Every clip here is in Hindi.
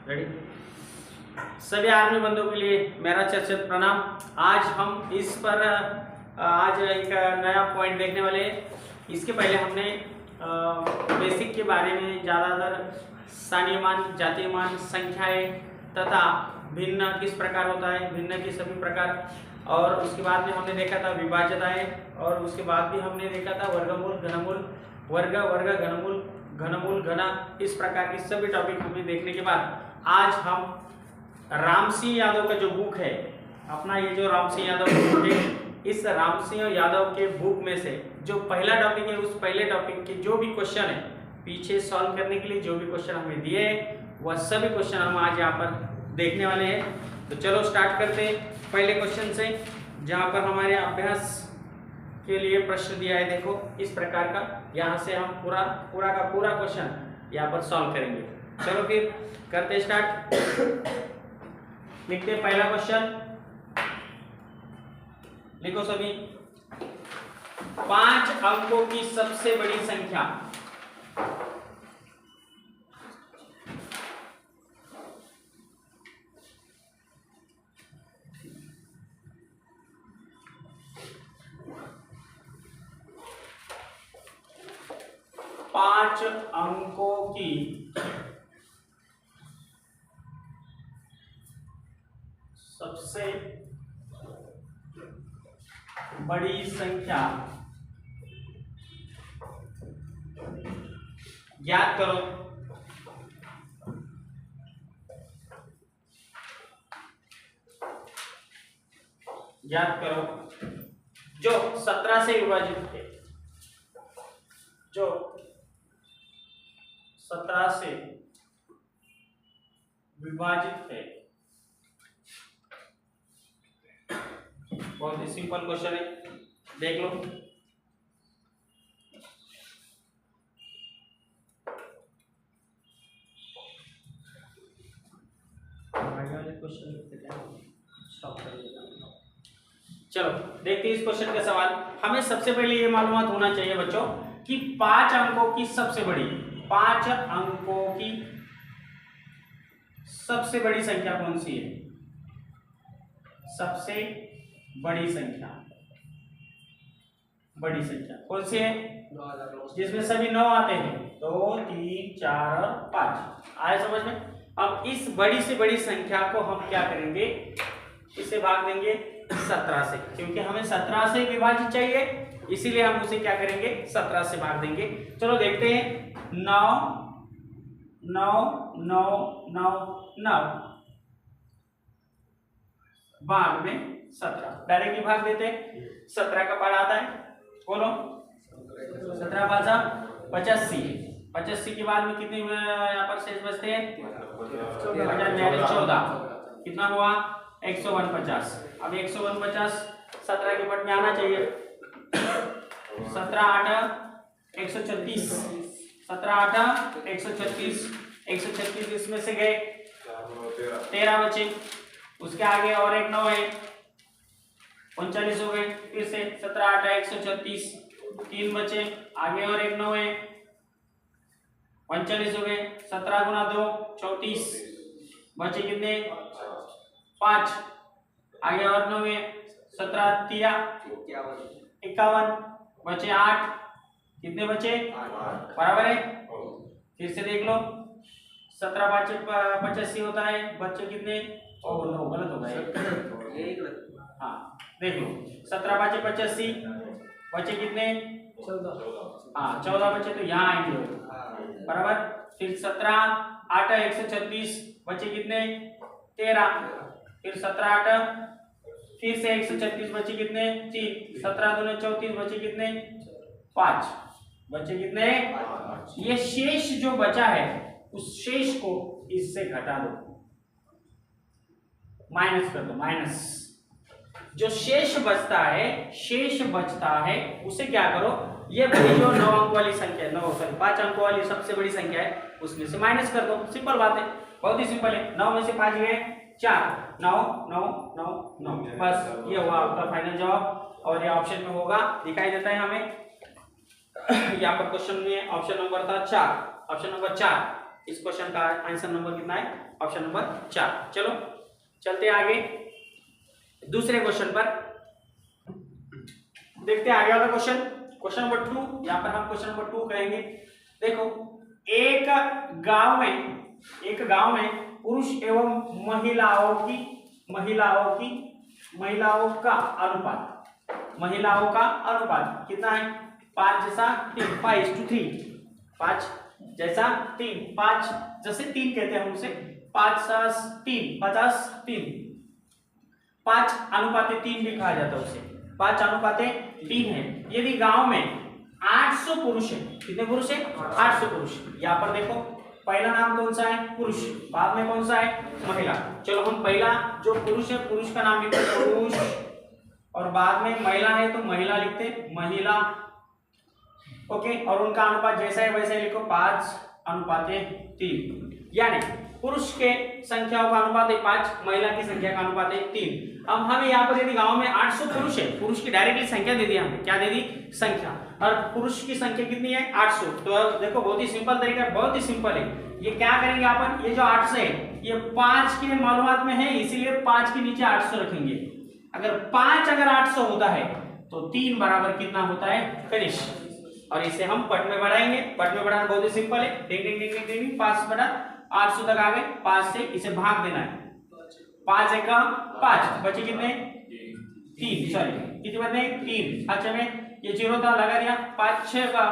रेडी। सभी आर्मी बंधुओं के लिए मेरा चर्चित प्रणाम। आज हम इस पर आज एक नया पॉइंट देखने वाले हैं। इसके पहले हमने बेसिक के बारे में ज़्यादातर स्थानीयमान, जातीयमान, संख्याएं तथा भिन्न किस प्रकार होता है, भिन्न के सभी प्रकार, और उसके बाद में हमने देखा था विभाज्यताएं, और उसके बाद भी हमने देखा था वर्गमूल, घनमूल, वर्ग, घनमूल, घनमूल, घना, इस प्रकार के सभी टॉपिक हमने देखने के बाद आज हम राम सिंह यादव का जो बुक है अपना, ये जो राम सिंह यादव का बुक है, इस राम सिंह यादव के बुक में से जो पहला टॉपिक है, उस पहले टॉपिक के जो भी क्वेश्चन है पीछे सॉल्व करने के लिए जो भी क्वेश्चन हमें दिए वह सभी क्वेश्चन हम आज यहाँ पर देखने वाले हैं। तो चलो स्टार्ट करते हैं पहले क्वेश्चन से, जहाँ पर हमारे अभ्यास के लिए प्रश्न दिया है। देखो इस प्रकार का, यहाँ से हम पूरा का पूरा क्वेश्चन यहाँ पर सॉल्व करेंगे। चलो फिर करते स्टार्ट। लिखते पहला क्वेश्चन, लिखो सभी। 5 अंकों की सबसे बड़ी संख्या। पांच अंकों की सबसे बड़ी संख्या ज्ञात करो। ज्ञात करो जो 17 से विभाजित थे, जो 17 से विभाजित थे। बहुत ही सिंपल क्वेश्चन है, देख लो। चलो देखते हैं इस क्वेश्चन का सवाल। हमें सबसे पहले ये मालूमात होना चाहिए बच्चों कि 5 अंकों की सबसे बड़ी, 5 अंकों की सबसे बड़ी संख्या कौन सी है? सबसे बड़ी संख्या, बड़ी संख्या कौन सी है? जिसमें सभी 9 आते हैं। 2, 3, 4 और 5 आए समझ में। अब इस बड़ी से बड़ी संख्या को हम क्या करेंगे? इसे भाग देंगे 17 से, क्योंकि हमें 17 से विभाजित चाहिए, इसीलिए हम उसे क्या करेंगे? 17 से भाग देंगे। चलो देखते हैं। 9 9 9 9 9 भाग में 17, डायरेक्टली भाग देते हैं। 17 का पारा आता है, बोलो। 17 भाजा 85। 85 के बाद में कितने यहाँ पर शेष बचते हैं? 14। कितना हुआ? 149। अब 149 17 के पट में आना चाहिए। 17 8 136, 17 8 136, 136 इसमें से गए, 13 बचे। उसके आगे और एक 9 है, 39 हो गए। फिर से 17 8 136, 3 बचे, आगे और एक 9 है, 39 हो गए। 17 गुना 2 34, बचे कितने? 5, आगे और 9 है। 17 3 51, बचे 8, कितने बचे? बराबर है। फिर से देख लो। 17 5 85 होता है, बच्चे कितने? नो, गलत हो गया। हाँ देख लो। 17 5 85, बचे कितने? 14। हाँ 14 बचे, तो यहाँ आएंगे बराबर। फिर 17 8 136, बचे कितने? 13। फिर 17 8, फिर से 136, बचे कितने? 3। 17 दूनी 34, बचे कितने? 5। बचे कितने? ये शेष जो बचा है उस शेष को इससे घटा दो, माइनस कर दो, माइनस। जो शेष बचता है उसे क्या करो? ये बड़ी जो 9 अंक वाली संख्या है, 5 अंकों वाली सबसे बड़ी संख्या है, उसमें से माइनस कर दो। सिंपल बात है, बहुत ही सिंपल है। 9 में से 5 गए 4, 9 9 9 9, बस ये हुआ आपका फाइनल जवाब। और ये ऑप्शन में होगा, दिखाई देता है हमें। यहाँ पर क्वेश्चन में ऑप्शन नंबर था 4, ऑप्शन नंबर 4। इस क्वेश्चन का आंसर नंबर कितना है? Option number 4। चलो चलते आगे दूसरे क्वेश्चन पर, देखते हैं आगे वाला क्वेश्चन। क्वेश्चन नंबर 2, यहाँ पर हम क्वेश्चन नंबर 2 कहेंगे। देखो, एक गांव में पुरुष एवं महिलाओं का अनुपात कितना है? 5:3, 5:3, 5 जैसा 3, 5 जैसे 3 कहते हैं हम उसे 5:3, 50:3, 5:3 भी कहा जाता है उसे, 5:3 है। यदि गांव में 800 पुरुष है, कितने पुरुष है? 800 पुरुष। यहाँ पर देखो, पहला नाम कौन सा है? पुरुष, बाद में कौन सा है? महिला। चलो हम पहला जो पुरुष है, पुरुष का नाम लिखते हैं पुरुष, और बाद में महिला है तो महिला लिखते महिला। ओके, और उनका अनुपात जैसा है वैसा ही लिखो, 5:3। यानी पुरुष के संख्याओं का अनुपात है 5, महिला की संख्या का अनुपात है 3। अब हमें यहाँ पर यदि गांव में 800 पुरुष है, पुरुष की डायरेक्टली संख्या दे दी हमें, क्या दे दी? संख्या। और पुरुष की संख्या कितनी है? 800। तो अब देखो, बहुत ही सिंपल तरीका है, बहुत ही सिंपल है। ये क्या करेंगे अपन, ये जो 800 है ये 5 के मालूमात में है, इसीलिए 5 के नीचे 800 रखेंगे। अगर 5 अगर 800 होता है तो 3 बराबर कितना होता है? फिनिश। और इसे हम पट में बढ़ाएंगे। पट में बढ़ाना बहुत ही सिंपल है, डिंग डिंग डिंग डिंग डिंग, 5/800 तक आ गए। 5 से इसे भाग देना है, 5 एका 5, बचे कितने? 3, सॉरी कितने बचे? 3। अच्छा में ये 0 था, लगा दिया, 5 6 का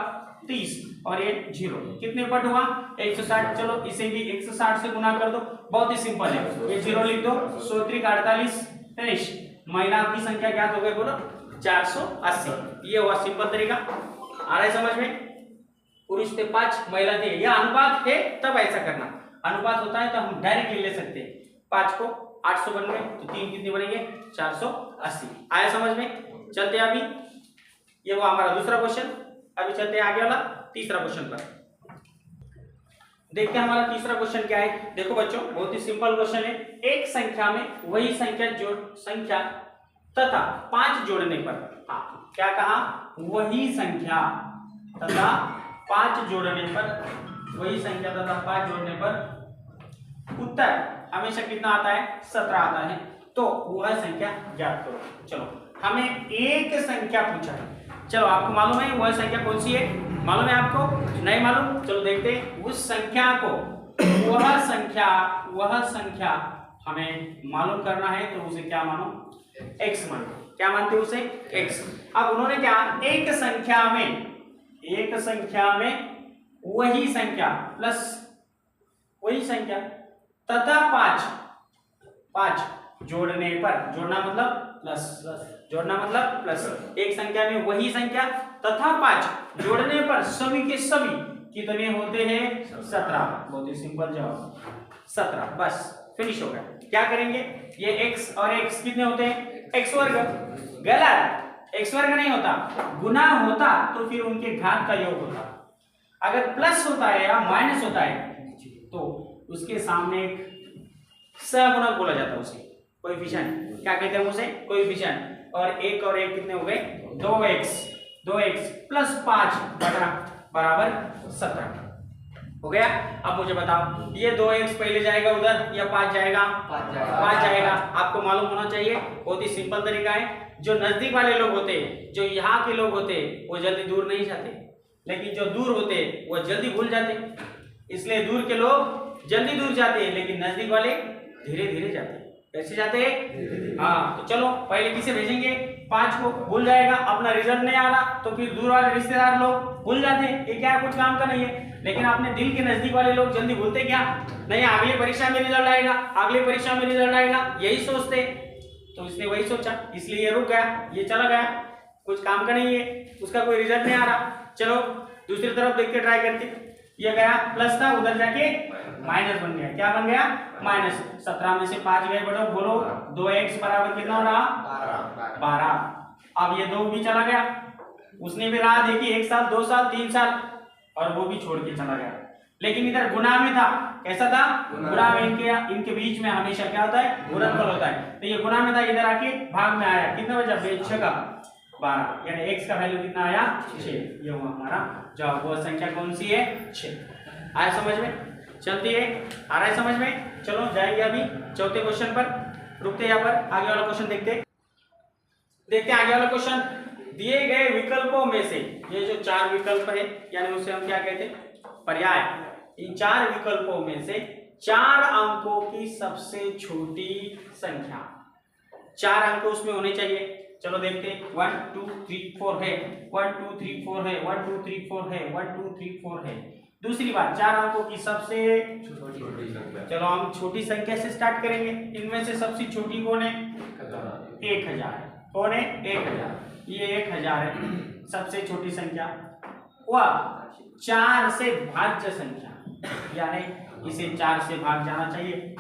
30 और ये 0, कितने पट हुआ? 160। चलो इसे भी 160 से गुना कर दो, बहुत ही सिंपल है। ये 0 लिख दो, 100×48 फिनिश। महिला की संख्या क्या हो गई बोलो? 480। ये हुआ सिंपल तरीका, आ रहा है समझ में? पुरुष थे 5, महिला थे, यह अनुपात है तब ऐसा करना। अनुपात होता है तो हम डायरेक्टली ले सकते हैं। 5 को 800 बन गए तो 3 कितने बनेंगे? 480। आया समझ में? चलते अभी, ये हुआ हमारा दूसरा क्वेश्चन। अभी चलते आगे वाला तीसरा क्वेश्चन पर, देखते हैं हमारा तीसरा क्वेश्चन क्या है। देखो बच्चों, बहुत ही सिंपल क्वेश्चन है। एक संख्या में वही संख्या तथा 5 जोड़ने पर, हाँ क्या कहा? वही संख्या तथा 5 जोड़ने पर, वही संख्या तथा 5 जोड़ने पर उत्तर हमेशा कितना आता है? 17 आता है। तो वह संख्या ज्ञात करो। चलो हमें एक संख्या पूछा है। चलो आपको मालूम है वह संख्या कौन सी है? मालूम है आपको? नहीं मालूम? चलो देखते हैं उस संख्या को, वह संख्या हमें मालूम करना है तो उसे क्या मानो? x मानो। क्या मानते हो उसे? x। अब उन्होंने क्या, एक संख्या में वही संख्या प्लस वही संख्या तथा 5 जोड़ने पर, जोड़ना मतलब प्लस, जोड़ना मतलब प्लस। एक संख्या में वही संख्या तथा 5 जोड़ने पर सभी के सभी कितने होते हैं? 17। बहुत ही सिंपल जवाब, 17। बस फिनिश हो गया। क्या करेंगे? ये x और x कितने होते हैं? x वर्ग। गलत, x वर्ग नहीं होता, गुना होता तो फिर उनके घात का योग होता। अगर प्लस होता है या माइनस होता है तो उसके सामने एक सहगुणक बोला जाता है, उसे कोएफिशिएंट। क्या कहते हैं उसे? कोएफिशिएंट। और एक कितने हो गए? 2x प्लस 5 बराबर 17 हो गया। अब मुझे बताओ, ये 2x पहले जाएगा उधर या 5 जाएगा? 5 जाएगा। आपको मालूम होना चाहिए, बहुत ही सिंपल तरीका है। जो नजदीक वाले लोग होते हैं, जो यहाँ के लोग होते हैं, वो जल्दी दूर नहीं जाते, लेकिन जो दूर होते हैं वो जल्दी भूल जाते। इसलिए दूर के लोग जल्दी दूर जाते हैं, लेकिन नजदीक वाले धीरे धीरे जाते हैं। कैसे जाते हैं? हाँ, तो चलो पहले किसे भेजेंगे? 5 को। भूल जाएगा, अपना रिजल्ट नहीं आ रहा तो फिर दूर वाले रिश्तेदार लोग भूल जाते हैं। ये क्या कुछ काम का नहीं है। लेकिन अपने दिल के नजदीक वाले लोग जल्दी भूलते क्या? नहीं, अगली परीक्षा में रिजल्ट आएगा, अगली परीक्षा में रिजल्ट आएगा, यही सोचते। तो इसने वही सोचा, इसलिए ये रुक गया, ये चला गया, कुछ काम का नहीं है, उसका कोई रिजल्ट नहीं आ रहा। चलो दूसरी तरफ देख के ट्राई करते। ये गया प्लस था, उधर जाके माइनस बन गया। क्या बन गया? माइनस। 17 में से 5 गए, बटो बोलो 2x बराबर कितना हो रहा? 12। अब ये 2 भी चला गया, उसने भी राह देखी 1 साल, 2 साल, 3 साल, और वो भी छोड़ के चला गया। लेकिन इधर गुना में था, कैसा था? गुना में इनके बीच में हमेशा क्या होता है? गुणनफल होता है। तो ये गुना में था, इधर आके भाग में आया। कितना बचा? 6 का 12, यानी x का वैल्यू कितना आया? 6। ये हुआ हमारा जवाब। वो संख्या कौन सी है? 6। आया समझ में? चलती है, आ रहा है समझ में। चलो जाएंगे अभी चौथे क्वेश्चन पर, रुकते यहाँ पर, आगे वाला क्वेश्चन देखते हैं आगे वाला क्वेश्चन। दिए गए विकल्पों में से, ये जो 4 विकल्प है यानी उसे हम क्या कहते हैं, पर्याय, इन 4 विकल्पों में से 4 अंकों की सबसे छोटी संख्या, 4 अंक उसमें होने चाहिए। चलो देखते हैं, 1 2 3 4 है, 1 2 3 4 है, 1 2 3 4 है, 1 2 3 4 है। दूसरी बात, 4 अंकों की सबसे छोटी संख्या, चलो हम छोटी संख्या से स्टार्ट करेंगे। इनमें से सबसे छोटी कौन है, 1000। कौन है, 1000, ये 1000 है सबसे छोटी संख्या। वह 4 से भाज्य संख्या, यानी इसे 4 से भाग जाना चाहिए।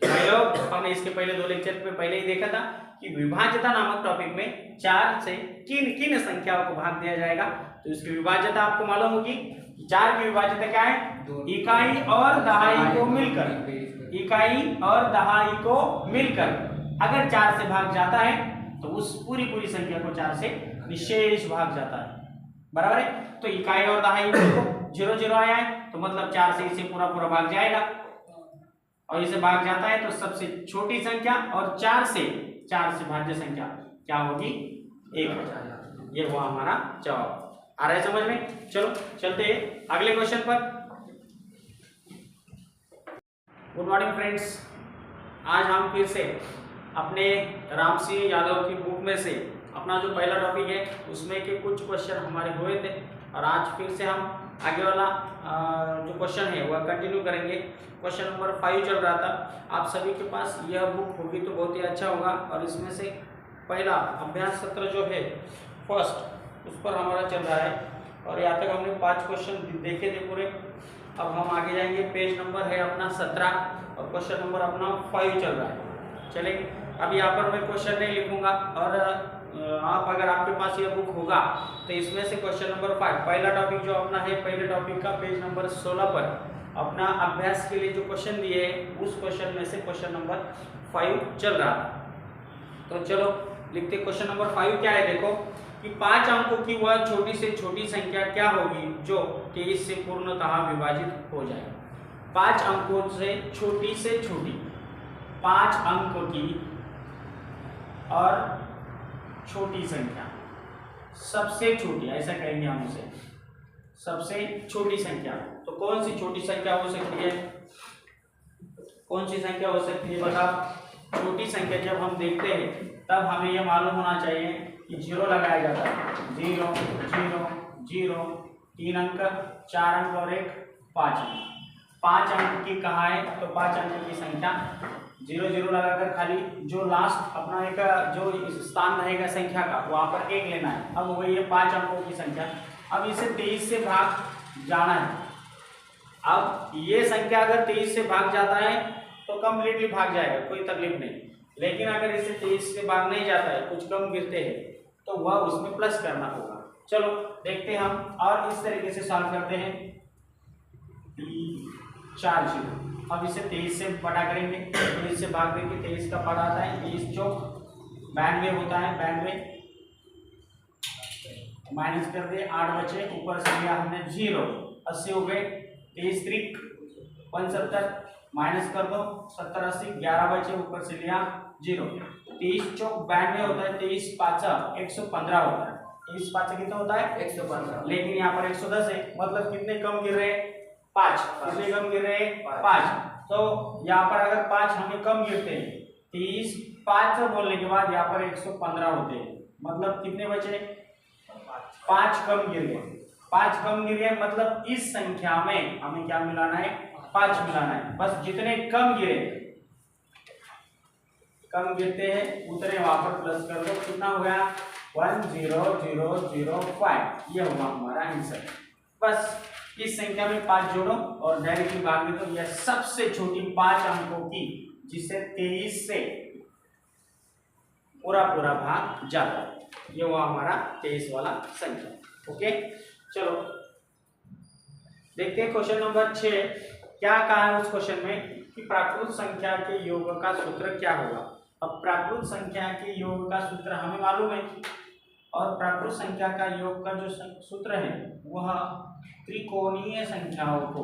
भाई लोग, हमने इसके पहले 2 लेक्चर पे पहले ही देखा था कि विभाज्यता नामक टॉपिक में 4 से किन किन संख्याओं को भाग दिया जाएगा, तो इसकी विभाज्यता आपको मालूम होगी। 4 की विभाज्यता क्या है, इकाई और दहाई को मिलकर, इकाई और दहाई को मिलकर अगर 4 से भाग जाता है तो उस पूरी संख्या को 4 से निशेष भाग जाता है, बराबर है। तो इकाई और दहाई को 0 0 आया है तो मतलब 4 से इसे पूरा भाग जाएगा, और इसे भाग जाता है तो सबसे छोटी संख्या और 4 से भाज्य संख्या क्या होगी, 1000। ये हुआ हमारा जवाब। आ रहा है समझ में। चलो चलते हैं अगले क्वेश्चन पर। गुड मॉर्निंग फ्रेंड्स, आज हम फिर से अपने राम सिंह यादव की बुक में से अपना जो पहला टॉपिक है उसमें के कुछ क्वेश्चन हमारे हुए थे, और आज फिर से हम आगे वाला जो क्वेश्चन है वह कंटिन्यू करेंगे। क्वेश्चन नंबर 5 चल रहा था। आप सभी के पास यह बुक होगी तो बहुत ही अच्छा होगा, और इसमें से पहला अभ्यास सत्र जो है फर्स्ट, उस पर हमारा चल रहा है, और यहाँ तक हमने 5 क्वेश्चन देखे थे पूरे। अब हम आगे जाएंगे, पेज नंबर है अपना 17 और क्वेश्चन नंबर अपना 5 चल रहा है। चलेंगे, अभी यहाँ पर मैं क्वेश्चन नहीं लिखूंगा, और आप अगर आपके पास यह बुक होगा तो इसमें से क्वेश्चन नंबर 5 पहला टॉपिक जो अपना है, पहले टॉपिक का पेज नंबर 16 पर अपना अभ्यास के लिए जो क्वेश्चन दिए हैं उस क्वेश्चन में से क्वेश्चन नंबर 5 चल रहा था। तो चलो लिखते, क्वेश्चन नंबर 5 क्या है, देखो कि 5 अंकों की वह छोटी से छोटी संख्या क्या होगी जो 23 से पूर्णतः विभाजित हो जाए। 5 अंकों से छोटी 5 अंक की और छोटी संख्या, सबसे छोटी, ऐसा कहेंगे हम उसे, सबसे छोटी संख्या। तो कौन सी छोटी संख्या हो सकती है, कौन सी संख्या हो सकती है बताओ। छोटी संख्या जब हम देखते हैं तब हमें यह मालूम होना चाहिए कि 0 लगाया जाता है, 0 0 0, 3 अंक, 4 अंक और 1 5 अंक। 5 अंक की कहाँ है, तो 5 अंक की संख्या 0 0 लगाकर खाली जो लास्ट अपना एक जो स्थान रहेगा संख्या का वहां पर 1 लेना है। अब वही है 5 अंकों की संख्या। अब इसे 23 से भाग जाना है। अब ये संख्या अगर 23 से भाग जाता है तो कम्प्लीटली भाग जाएगा, कोई तकलीफ नहीं। लेकिन अगर इसे 23 से भाग नहीं जाता है, कुछ कम गिरते हैं, तो वह उसमें प्लस करना होगा। चलो देखते हैं हम, और इस तरीके से सॉल्व करते हैं। 4 0, अब इसे 23 से बटा करेंगे, 23 से भाग देंगे, 23 का पढ़ा आता है, 23 चौक 92 होता है, 92 माइनस कर दे, 8 बचे, ऊपर से लिया हमने 0, 80 हो गए, 23 त्रिक 75, माइनस कर दो, 70 80, 11 बचे, ऊपर से लिया 0, 23 चौक 92 होता है, 23 5 115 होता है, 23 5 कितना होता है 115, लेकिन यहाँ पर 110 है, मतलब कितने कम गिर रहे हैं 5, कितने कम गिर रहे हैं 5। तो यहाँ पर अगर 5 हमें कम गिरते हैं, 23 5 बोलने के बाद यहाँ पर 115 होते हैं, मतलब कितने बचे 5 कम गिर गए। 5 कम गिर गए मतलब इस संख्या में हमें क्या मिलाना है, 5 मिलाना है। बस जितने कम गिरते हैं उतने वहां पर प्लस कर दो, कितना हो गया 10005, ये हुआ हमारा आंसर। बस इस संख्या में 5 जोड़ो और डायरेक्टली भाग दे दो, यह सबसे छोटी 5 अंकों की जिसे 23 से पूरा भाग जाता है, ये हुआ हमारा 23 वाला संख्या। ओके, चलो देखते हैं क्वेश्चन नंबर 6 क्या कहा है उस क्वेश्चन में कि प्राकृत संख्या के योग का सूत्र क्या होगा। अब प्राकृत संख्या के योग का सूत्र हमें मालूम है, और प्राकृत संख्या का योग का जो सूत्र है वह त्रिकोणीय संख्याओं को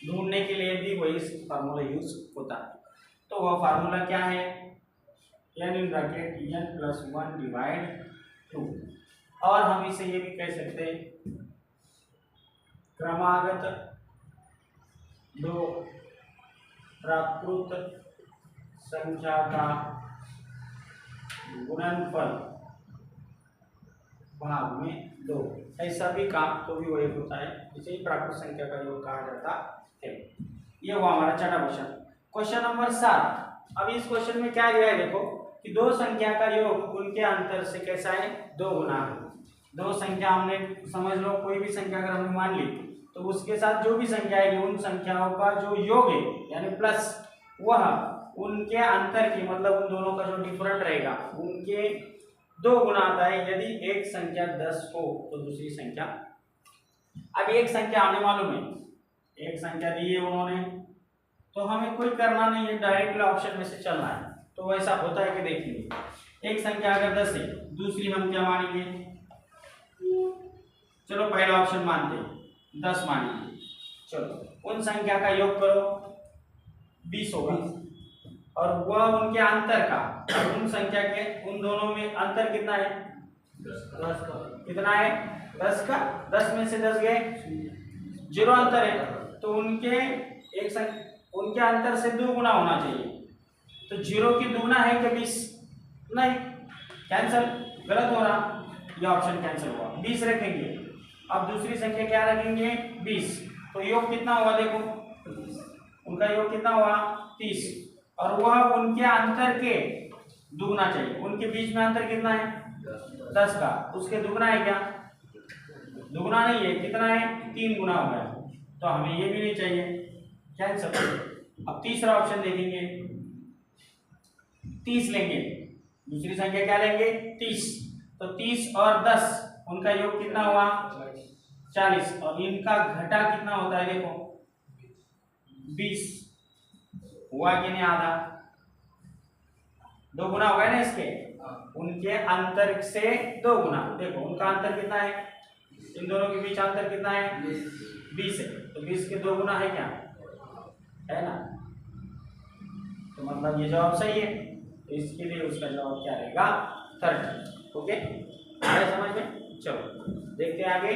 ढूंढने के लिए भी वही फार्मूला यूज होता है। तो वह फार्मूला क्या है, n in bracket n plus 1 divide 2, और हम इसे ये भी कह सकते हैं क्रमागत दो प्राकृत संख्या का गुणनफल भाग में 2, ऐसा भी काम तो भी वही होता है, इसे ही प्राकृत संख्या का योग कहा जाता है। ये हुआ हमारा छठा क्वेश्चन। Question number 7। अब इस क्वेश्चन में क्या दिया है, देखो कि दो संख्या का योग उनके अंतर से कैसा है, 2 गुना है। दो संख्या हमने समझ लो, कोई भी संख्या अगर हमने मान ली तो उसके साथ जो भी संख्या आएगी उन संख्याओं का जो योग है यानी प्लस, वह उनके अंतर की मतलब उन दोनों का जो डिफरेंट रहेगा उनके 2 गुना आता है। यदि एक संख्या 10 हो तो दूसरी संख्या, अब एक संख्या हमें मालूम है, एक संख्या दी है उन्होंने, तो हमें कोई करना नहीं है, डायरेक्टली ऑप्शन में से चलना है। तो वैसा होता है कि देखिए एक संख्या अगर 10 है, दूसरी हम क्या मानेंगे, चलो पहला ऑप्शन मानते हैं 10 मानेंगे। चलो उन संख्या का योग करो 20 होगा, और वह उनके अंतर का, उन संख्या के उन दोनों में अंतर कितना है, 10 का। कितना है, 10 का। 10 में से 10 गए, 0 अंतर है, तो उनके उनके अंतर से 2 गुना होना चाहिए। तो 0 की दुगना है कि 20? नहीं, कैंसल, गलत हो रहा, यह ऑप्शन कैंसिल हुआ। 20 रखेंगे, अब दूसरी संख्या क्या रखेंगे, 20, तो योग कितना हुआ, देखो उनका योग कितना हुआ, 30, और वह उनके अंतर के दुगना चाहिए। उनके बीच में अंतर कितना है, 10 का, उसके दुगना है क्या, दुगना नहीं है, कितना है, 3 गुना हो गया, तो हमें ये भी नहीं चाहिए, कैंसिल। अब तीसरा ऑप्शन देखेंगे, 30 लेंगे, दूसरी संख्या क्या लेंगे, 30, तो 30 और 10 उनका योग कितना हुआ, 40, और इनका घटा कितना होता है, देखो 20 हुआ कि नहीं, आधा, 2 गुना हो गया ना इसके, उनके अंतर से 2 गुना। देखो उनका अंतर कितना है, इन दोनों के बीच अंतर कितना है, 20 है, तो 20 के 2 गुना है क्या, है ना, तो मतलब ये जवाब सही है, तो इसके लिए उसका जवाब क्या रहेगा, 30। ओके, आया समझ में। चलो देखते हैं आगे,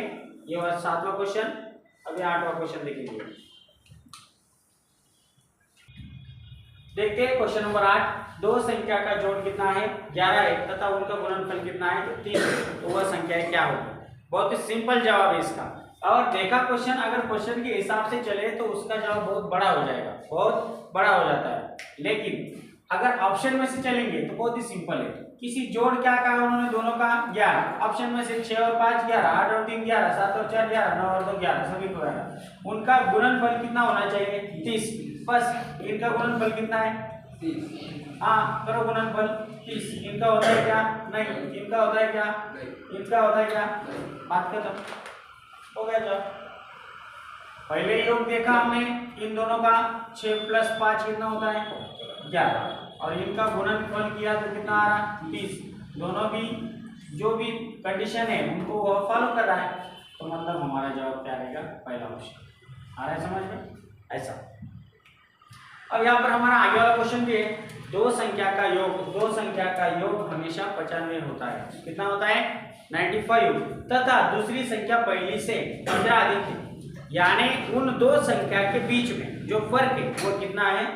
ये हुआ 7वां क्वेश्चन। अभी 8वां क्वेश्चन देखेंगे। देखते हैं क्वेश्चन नंबर 8। दो संख्या का जोड़ कितना है, 11 है, तथा उनका गुणनफल कितना है, 3, तो वह संख्या क्या होगी। बहुत ही सिंपल जवाब है इसका, और देखा क्वेश्चन, अगर क्वेश्चन के हिसाब से चले तो उसका जवाब बहुत बड़ा हो जाएगा, बहुत बड़ा हो जाता है, लेकिन अगर ऑप्शन में से चलेंगे तो बहुत ही सिंपल है। किसी जोड़ क्या कहा उन्होंने, दोनों का 11, ऑप्शन में से 6 और 5 11, 8 और 3 11, 7 और 4 11, 9 और 2 11, सभी को 11। उनका गुणनफल कितना होना चाहिए, 30, बस इनका गुणनफल कितना है, 30। हाँ करो गुणनफल 30, इनका होता है क्या, नहीं, इनका होता है क्या, इनका होता है क्या, बात खत्म हो गया। जब पहले योग देखा हमने इन दोनों का, 6 + 5 कितना होता है, 11, और इनका गुणनफल किया तो कितना आ रहा, 30। दोनों भी जो भी कंडीशन है उनको वह फॉलो कर रहा है, तो मतलब हमारा जवाब क्या रहेगा, पहला ऑप्शन। आ रहा है समझ में, ऐसा। अब यहाँ पर हमारा आगे वाला क्वेश्चन भी है, दो संख्या का योग हमेशा 95 होता है। कितना होता है, 95, तथा दूसरी संख्या पहली से 15 अधिक है, यानी उन दो संख्या के बीच में जो फर्क है वो कितना है,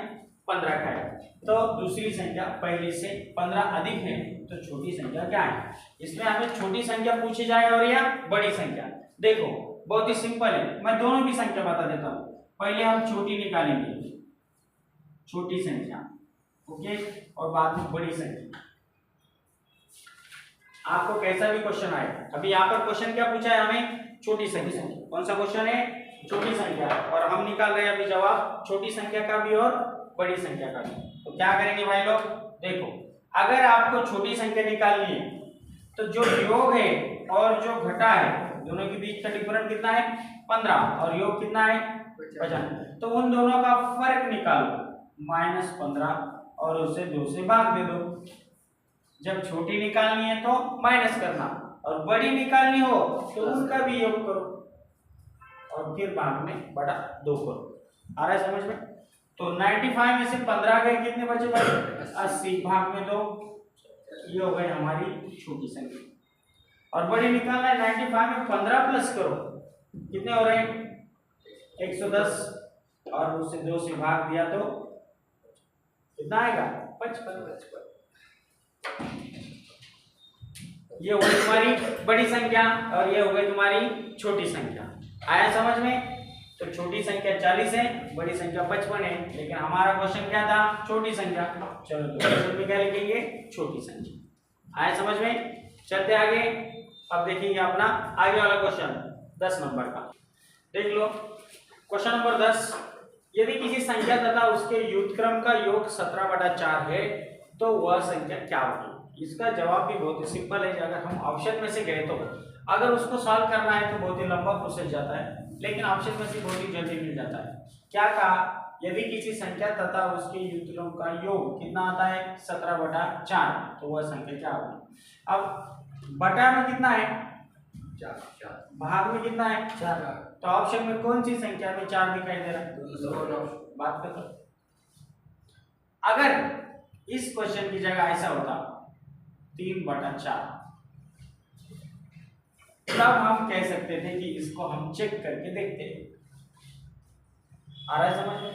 15 का है। तो दूसरी संख्या पहली से 15 अधिक है, तो छोटी संख्या क्या है। इसमें हमें छोटी संख्या पूछी जाए और या बड़ी संख्या। देखो बहुत ही सिंपल है, मैं दोनों भी संख्या बता देता हूँ। पहले हम छोटी निकालेंगे, छोटी संख्या, ओके, और बाद में बड़ी संख्या। आपको कैसा भी क्वेश्चन आए, अभी यहाँ पर क्वेश्चन क्या पूछा है हमें, छोटी संख्या। कौन सा क्वेश्चन है, छोटी संख्या, और हम निकाल रहे हैं अभी जवाब छोटी संख्या का भी और बड़ी संख्या का भी। तो क्या करेंगे भाई लोग, देखो अगर आपको छोटी संख्या निकालनी है तो जो योग है और जो घटा है दोनों के बीच का डिफरेंस कितना है, 15, और योग कितना है, 50। तो उन दोनों का फर्क निकालो, -15, और उसे 2 से भाग दे दो। जब छोटी निकालनी है तो माइनस करना, और बड़ी निकालनी हो तो उनका भी योग करो, और फिर भाग में बटा 2 करो। आ रहा है समझ में? तो 95 में से 15 गए, कितने बचे भाई? 80 भाग में 2, ये हो गई हमारी छोटी संख्या। और बड़ी निकालना है, 95 में 15 प्लस करो, कितने हो रहे हैं? 110, और उससे 2 से भाग दिया तो कितना आएगा? 55। ये हो गई तुम्हारी बड़ी संख्या और ये हो गई तुम्हारी छोटी संख्या। आया समझ में? तो छोटी संख्या 40 है, बड़ी संख्या 55 है, लेकिन हमारा क्वेश्चन क्या था? छोटी संख्या। चलो तो क्वेश्चन में क्या लिखेंगे? छोटी संख्या। आया समझ में? चलते आगे। अब देखेंगे अपना आगे वाला क्वेश्चन 10 नंबर का। देख लो क्वेश्चन नंबर 10। यदि किसी संख्या तथा उसके युग्मक्रम का योग 17/4 है तो वह संख्या क्या होगी? इसका जवाब भी बहुत ही सिंपल है। अगर हम ऑप्शन में से गए तो अगर उसको सॉल्व करना है तो बहुत ही लंबा प्रोसेस जाता है, लेकिन ऑप्शन में से बहुत ही जल्दी मिल जाता है। क्या कहा? यदि किसी संख्या तथा उसके युग्मों का योग कितना आता है? 17/4, तो वह संख्या क्या होगी? अब बटा में कितना है? 4, भाग में कितना है? 4। तो ऑप्शन में कौन सी संख्या में 4 दिखाई दे रहा है? बात करो। अगर इस क्वेश्चन की जगह ऐसा होता 3/4, तब हम कह सकते थे कि इसको हम चेक करके देखते हैं। आ रहा है समझ में?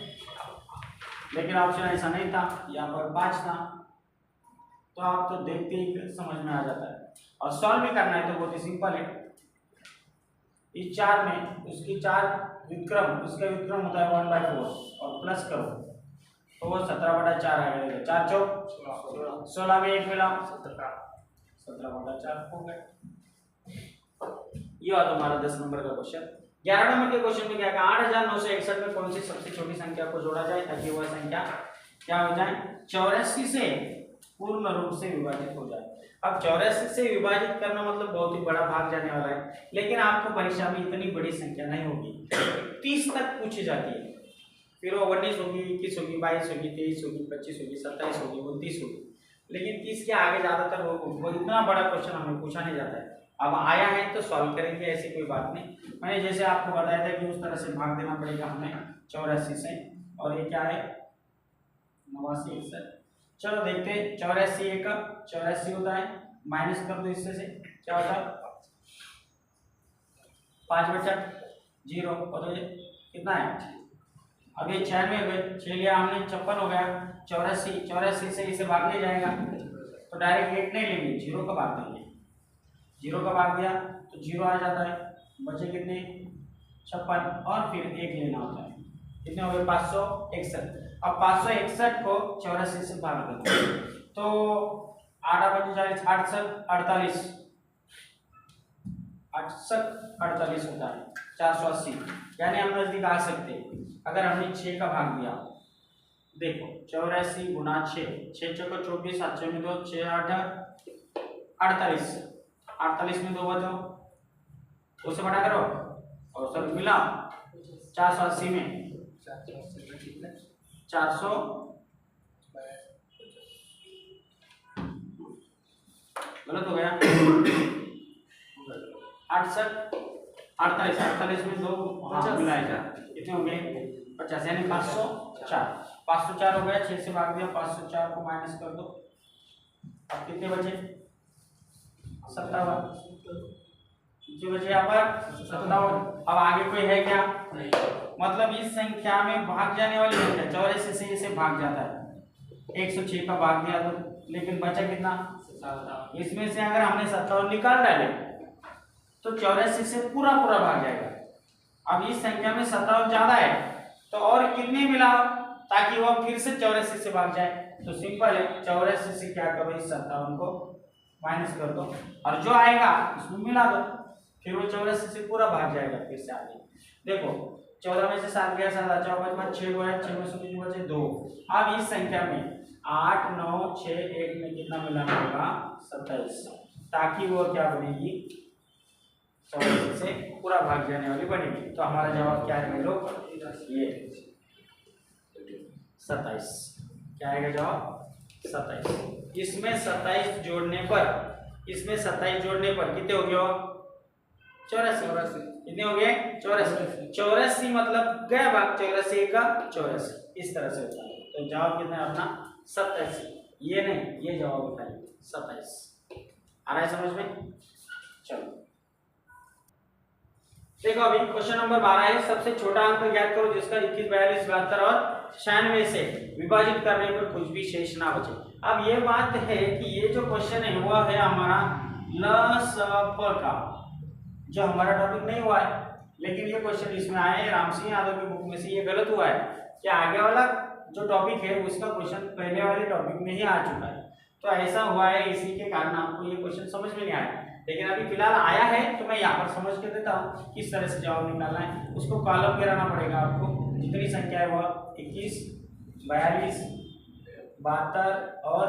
लेकिन ऑप्शन ऐसा नहीं था, यहाँ पर 5 था, तो आप तो देखते ही समझ में आ जाता है। और सॉल्व भी करना है तो बहुत ही सिंपल है। इस 4 में उसकी 4 व्युत्क्रम, उसका व्युत्क्रम होता है 1/4 और प्लस करो तो वो 17/4 आएगा। 4 चौक 16 में 1 मिला 17/4 हो गया। ये हुआ तुम्हारा 10 नंबर का क्वेश्चन। 11 नंबर के क्वेश्चन में क्या कहा? 8961 में कौन सी सबसे छोटी संख्या को जोड़ा जाए ताकि वह संख्या क्या हो जाए? 84 से पूर्ण रूप से विभाजित हो जाए। अब 84 से विभाजित करना मतलब बहुत ही बड़ा भाग जाने वाला है, लेकिन आपको परीक्षा में इतनी बड़ी संख्या नहीं होगी। 30 तक पूछी जाती है, फिर वो 19 होगी, 21 होगी, 22 होगी, 23 होगी, 25 होगी, 27 होगी, 29 होगी, लेकिन 30 के आगे ज्यादातर वो इतना बड़ा क्वेश्चन हमें पूछा नहीं जाता है। अब आया है तो सॉल्व करेंगे, ऐसी कोई बात नहीं। मैंने जैसे आपको बताया था कि उस तरह से भाग देना पड़ेगा हमें 84 से। और ये क्या है? 8961। चलो देखते हैं। 84 एक 84 होता है, माइनस कर दो इससे से, क्या होता है? 5/0 और ये कितना है? अब ये 96 हो गए, 6 लिया हमने, 56 हो गया। 84 से इसे भाग नहीं जाएगा तो डायरेक्ट 8 नहीं लेंगे, 0 का भाग देंगे। 0 का भाग दिया तो 0 आ जाता है, बचे कितने? 56 और फिर 1 लेना होता है। कितने हो गए? 561। अब 561 को 84 से भाग देते तो 8×45 48 48 होता है 480, यानी हम नजदीक आ सकते हैं अगर हमने 6 का भाग दिया। देखो 84 गुना 6, 6 चौको 24, 7 में 2, 6 8 48, 48 में 2 बचो, 2 से बड़ा करो और सब मिला 480 में 400 गलत हो गया 48 में 2 मिलाएगा, कितने हो गए? 50, यानी 504। 504 हो गया, 6 से भाग दिया, 504 को माइनस कर दो, अब कितने बचे? 57 बचे यहाँ पर 57। अब आगे कोई है क्या? नहीं। मतलब इस संख्या में भाग जाने वाली संख्या 84 से इसे भाग जाता है। 106 का भाग दिया तो, लेकिन बचा कितना? 57। इसमें से अगर हमने 57 निकाल डाले तो 84 से पूरा भाग जाएगा। अब इस संख्या में 57 ज्यादा है तो और कितने मिला ताकि वह फिर से 84 से भाग जाए? तो सिंपल है, 84 से क्या करो? इस 57 को माइनस कर दो और जो आएगा उसमें मिला दो, फिर वो 84 से पूरा भाग जाएगा फिर से आगे। देखो 14 में से 7 गया 7, 4 5 6 गया 6 में से बचे 2। अब इस संख्या में 8 9 6 1 में कितना मिलाना होगा? 27, ताकि वो क्या बनेगी? 84 से पूरा भाग जाने वाली बनेगी। तो हमारा जवाब क्या है भाई लोग? ये 27। क्या आएगा जवाब? 27। इसमें 27 जोड़ने पर कितने हो गया? 84 कितने हो गए 84 84 मतलब गया भाग 84 का 84 इस तरह से होता है। तो जवाब कितना है अपना 27। ये नहीं ये जवाब होता है 27। आ रहा है समझ में। चलो देखो अभी क्वेश्चन नंबर 12 है। सबसे छोटा अंक ज्ञात करो जिसका 21 42 72 और 96 से विभाजित करने पर कुछ भी शेष ना बचे। अब ये बात है कि ये जो क्वेश्चन है हुआ है हमारा लसप का, जो हमारा टॉपिक नहीं हुआ है, लेकिन ये क्वेश्चन इसमें आया है राम सिंह यादव की बुक में से। ये गलत हुआ है कि आगे वाला जो टॉपिक है उसका क्वेश्चन पहले वाले टॉपिक में ही आ चुका है। तो ऐसा हुआ है, इसी के कारण आपको ये क्वेश्चन समझ में नहीं आया। लेकिन अभी फिलहाल आया है तो मैं यहाँ पर समझ के देता हूँ किस तरह से जवाब निकालना है। उसको कॉलम गिराना पड़ेगा आपको। जितनी संख्या है वह 21 42 72 और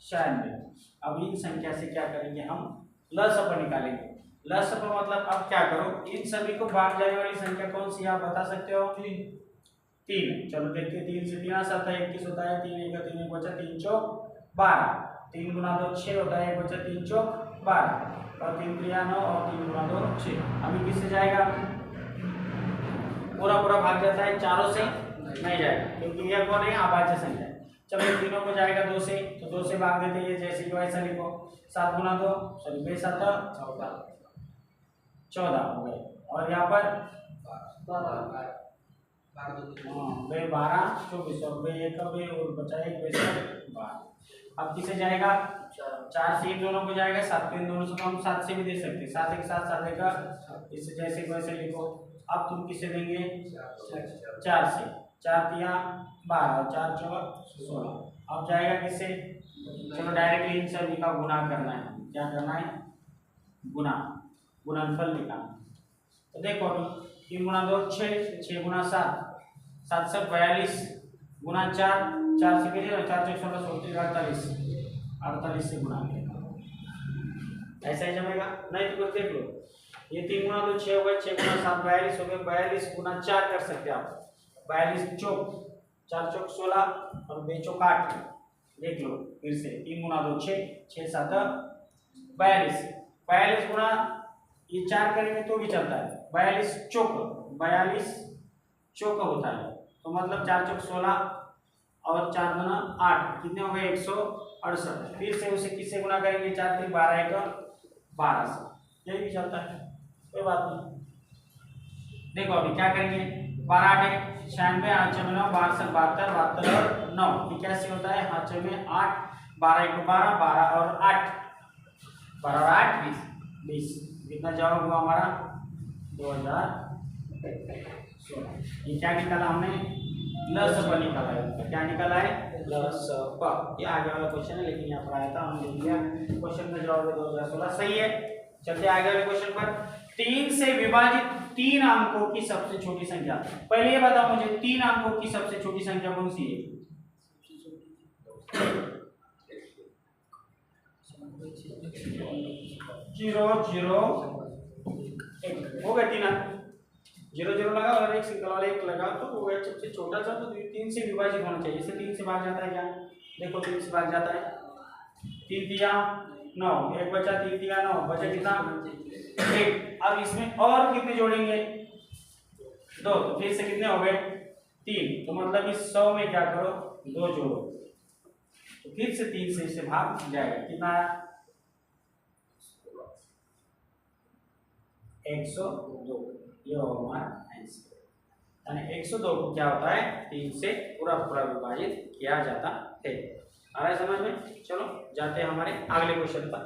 96। अब इन संख्या से क्या करेंगे हम लसप निकालेंगे। लसप मतलब अब क्या करो, इन सभी को भाग जाने वाली संख्या कौन सी आप बता सकते हो। 3। चलो देखते हैं 3 से 3 आ सकता है 21 होता है। 3 1 3 बचा 3 चौक 12। 3 गुना 2 6 होता है, बचा 3 चौक 12 और 3 3 9 और 3 गुना 2 6। अभी किससे जाएगा, पूरा पूरा भाग जाता है, चारों से नहीं जाएगा क्योंकि यह कौन है अभाज्य संख्या। चलो तीनों को जाएगा 2 से, तो 2 से भाग देते हैं जैसे कि वैसा लिखो। 7 गुना 2 सॉरी 2 7 14 हो गए और यहाँ पर 12 24 और 1 और बचा 1 12। अब किसे जाएगा 4 से इन दोनों को जाएगा, 7 को इन दोनों से तो हम 7 से भी दे सकते हैं। 7 एक 7 7 का इससे जैसे वैसे लिखो। अब तुम किसे देंगे 4 से, 4 तिया 12 4 चौक 16। अब जाएगा किससे, चलो डायरेक्टली इन सभी का गुना करना है। क्या करना है गुना, गुणनफल निकालना। तो देखो अभी 3 गुना 2 6 6 गुना 7 7 से 42 गुना 4 4 से करिए 4 चौक 16 48 48 से गुना करेगा। ऐसा ही जमेगा नहीं तो कुछ देख लो। ये 3 गुना 2 6 हो गए, 6 गुना 7 42 हो गए। 42 गुना 4 कर सकते हैं आप, 42 चौक 4 चौक 16 और 2 चौक 8। देख लो फिर से 3 गुना 2 6 6 7 42 42 गुना ये 4 करेंगे तो भी चलता है। 42 चौक होता है, तो मतलब 4 चौक 16 और 4 गुना 8 कितने हो गए 168। फिर से उसे किससे गुना करेंगे 4 3 12 1 12 से, यही भी चलता है कोई बात नहीं। देखो अभी क्या करेंगे 12 8 96 8 6 9 12 से 72 72 और 9 81 होता है। 5 6 में 8 12 1 12 12 और 8 12 और 8 20 कितना जवाब हुआ हमारा 2016। ये क्या निकाला हमने लसप निकाला है। क्या निकाला है लसप। ये आगे वाला क्वेश्चन है लेकिन यहाँ पर आया था हमने लिख दिया। क्वेश्चन का जवाब है 2016 सही है। चलते आगे वाले क्वेश्चन पर। 3 से विभाजित 3 अंकों की सबसे छोटी संख्या। पहले ये बताओ मुझे 3 अंकों की सबसे छोटी संख्या कौन सी है। 0 0 1 हो गए 3 अंक। 0 0 लगा और 1 सिंगल वाला 1 लगा तो हो गया सबसे छोटा सा। तो 3 से विभाजित होना चाहिए। इसे 3 से भाग जाता है क्या, देखो 3 से भाग जाता है। 3 तिया 9 1 बचा 3 तिया 9 बचा कितना 1। अब इसमें और कितने जोड़ेंगे 2, तो फिर से कितने हो गए 3। तो मतलब इस 100 में क्या करो 2 जोड़ो, तो फिर से 3 से इसे भाग जाएगा। कितना 102। ये होगा हमारा आंसर। यानी 102 को क्या होता है 3 से पूरा पूरा विभाजित किया जाता है। आ रहा है समझ में। चलो जाते हैं हमारे अगले क्वेश्चन पर।